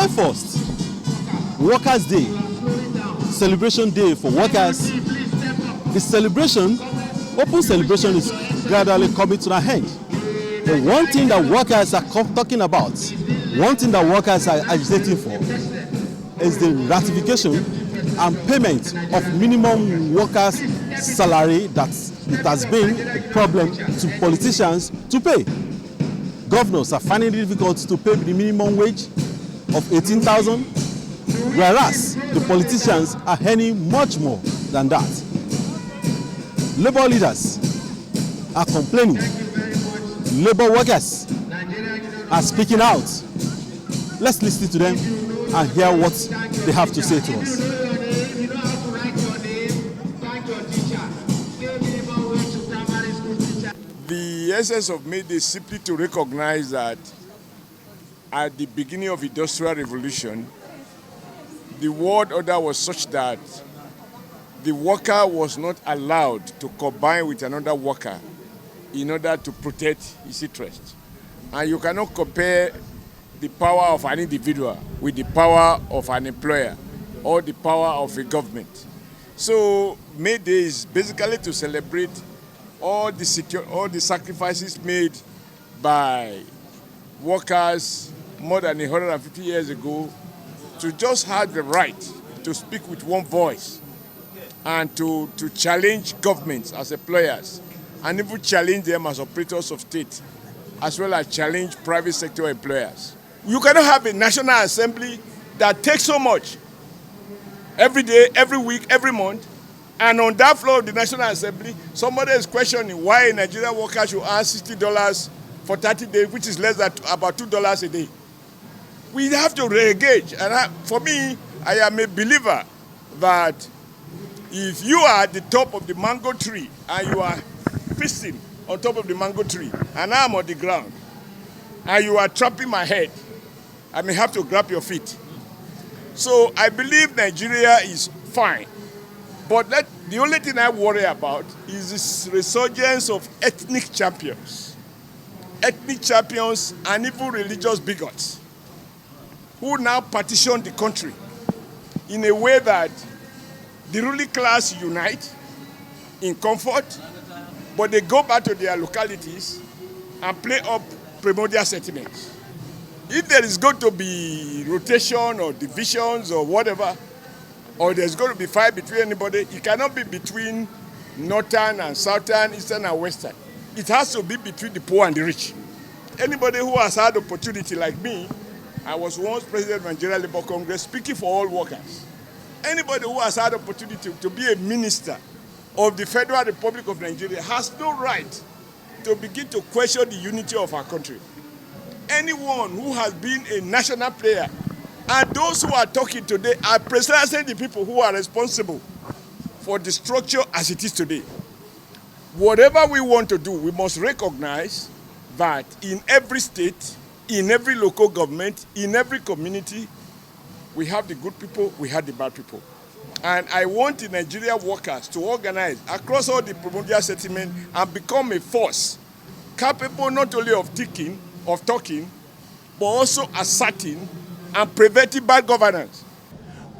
May 1st, Workers' Day, celebration day for workers. The celebration, open celebration, is gradually coming to an end. But one thing that workers are talking about, one thing that workers are agitating for, is the ratification and payment of minimum workers' salary that it has been a problem to politicians to pay. Governors are finding it difficult to pay the minimum wage of 18,000, whereas the politicians are earning much more than that. Labour leaders are complaining. Labour workers are speaking out. Let's listen to them and hear what they have to say to us. The essence of May Day is simply to recognize that at the beginning of the Industrial Revolution, the world order was such that the worker was not allowed to combine with another worker in order to protect his interests. And you cannot compare the power of an individual with the power of an employer or the power of a government. So May Day is basically to celebrate all the sacrifices made by workers more than 150 years ago to just have the right to speak with one voice and to challenge governments as employers and even challenge them as operators of state, as well as challenge private sector employers. You cannot have a National Assembly that takes so much every day, every week, every month, and on that floor of the National Assembly, somebody is questioning why a Nigerian worker should earn $60 for 30 days, which is less than about $2 a day. We have to re-engage. And for me, I am a believer that if you are at the top of the mango tree and you are feasting on top of the mango tree and I am on the ground and you are trapping my head, I may have to grab your feet. So I believe Nigeria is fine. But the only thing I worry about is this resurgence of ethnic champions and even religious bigots who now partition the country in a way that the ruling class unite in comfort, but they go back to their localities and play up primordial sentiments. If there is going to be rotation or divisions or whatever, or there's going to be fight between anybody, it cannot be between northern and southern, eastern and western. It has to be between the poor and the rich. Anybody who has had opportunity like me, I was once president of Nigeria Labour Congress speaking for all workers. Anybody who has had opportunity to be a minister of the Federal Republic of Nigeria has no right to begin to question the unity of our country. Anyone who has been a national player, and those who are talking today are precisely the people who are responsible for the structure as it is today. Whatever we want to do, we must recognize that in every state, in every local government, in every community, we have the good people, we have the bad people. And I want the Nigerian workers to organize across all the primordial settlement and become a force capable not only of talking, but also asserting and preventing bad governance.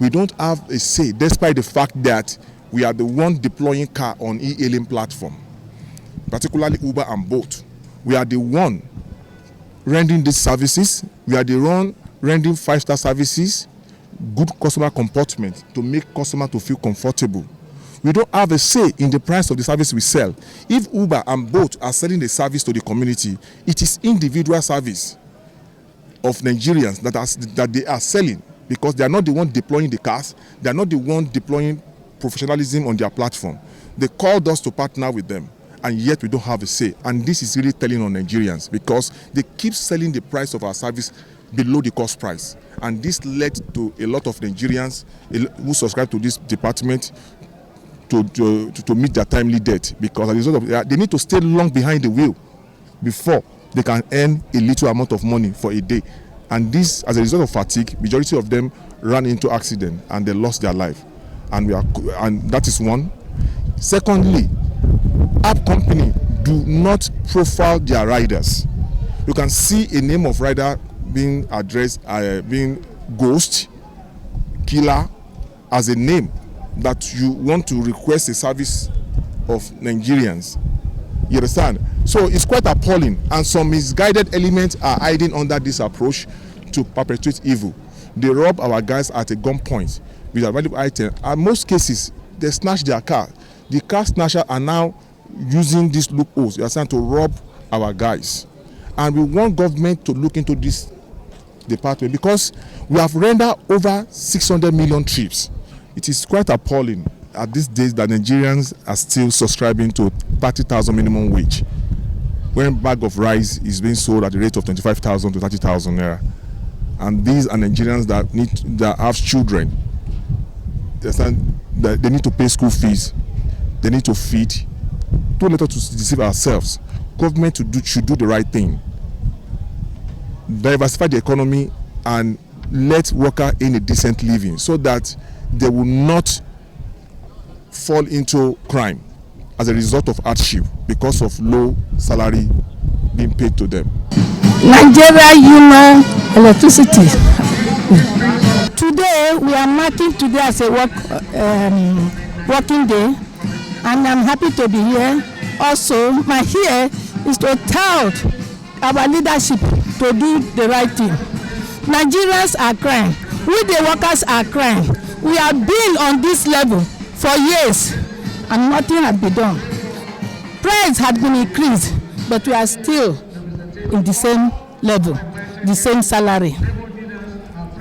We don't have a say, despite the fact that we are the one deploying car on e-hailing platform, particularly Uber and Bolt. We are the one rendering these services. We are the one rendering 5-star services, good customer comportment to make customers to feel comfortable. We don't have a say in the price of the service we sell. If Uber and Bolt are selling the service to the community, it is individual service of Nigerians that they are selling, because they are not the one deploying the cars, they are not the one deploying professionalism on their platform. They called us to partner with them, and yet we don't have a say. And this is really telling on Nigerians, because they keep selling the price of our service below the cost price. And this led to a lot of Nigerians who subscribe to this department to meet their timely debt, because as a result of that, they need to stay long behind the wheel before they can earn a little amount of money for a day. And this, as a result of fatigue, majority of them ran into accident and they lost their life. And that is one. Secondly, app company do not profile their riders. You can see a name of rider being addressed, being ghost, killer as a name that you want to request a service of Nigerians. You understand? So it's quite appalling, and some misguided elements are hiding under this approach to perpetuate evil. They rob our guys at a gunpoint with a valuable item. In most cases, they snatch their car. The car snatchers are now using these loopholes, you understand, to rob our guys. And we want government to look into this department because we have rendered over 600 million trips. It is quite appalling at these days that Nigerians are still subscribing to 30,000 minimum wage when a bag of rice is being sold at the rate of 25,000 to 30,000 naira. And these are Nigerians that have children. They need to pay school fees. They need to feed. Don't let us deceive ourselves. Government should do the right thing. Diversify the economy and let workers earn a decent living so that they will not fall into crime as a result of hardship because of low salary being paid to them. Nigeria electricity. Today we are marking today as a working day, and I'm happy to be here. Also, my here is to tell our leadership to do the right thing. Nigerians are crying. We the workers are crying. We have been on this level for years and nothing has been done. Price had been increased, but we are still in the same level, the same salary.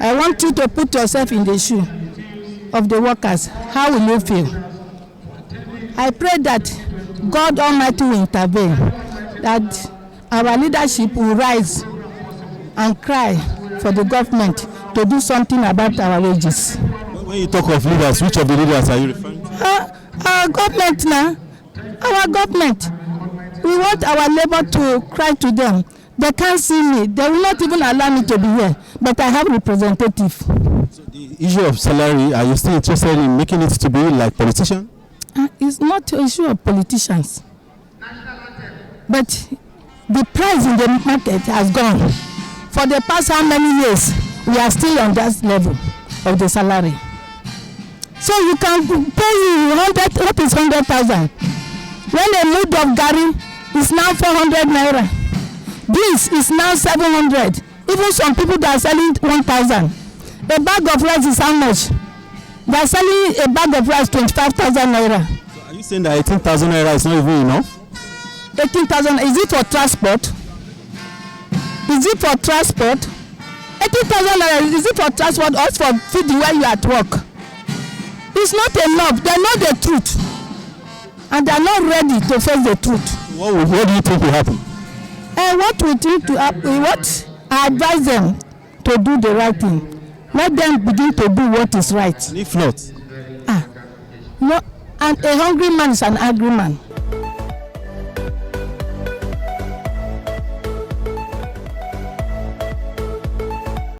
I want you to put yourself in the shoe of the workers. How will you feel? I pray that God Almighty will intervene, that our leadership will rise and cry for the government to do something about our wages. When you talk of leaders, which of the leaders are you referring to? Our government now. Our government. We want our labor to cry to them. They can't see me. They will not even allow me to be here. But I have representative. So the issue of salary, are you still interested in making it to be like politicians? It's not an issue of politicians. But the price in the market has gone. For the past how many years, we are still on that level of the salary. So you can pay 100, what is 100,000? When a load of gari is now 400 naira. This is now 700. Even some people that are selling 1,000. A bag of rice is how much? They are selling a bag of rice 25,000 naira. So are you saying that 18,000 naira is not even enough? 18,000, is it for transport? Is it for transport? 18,000 naira, is it for transport or for feeding when you are at work? It's not enough. They know the truth. And they are not ready to face the truth. What do you think will happen? What we think to happen, what I advise them to do the right thing. Let them begin to do what is right. And if not? No, and a hungry man is an angry man.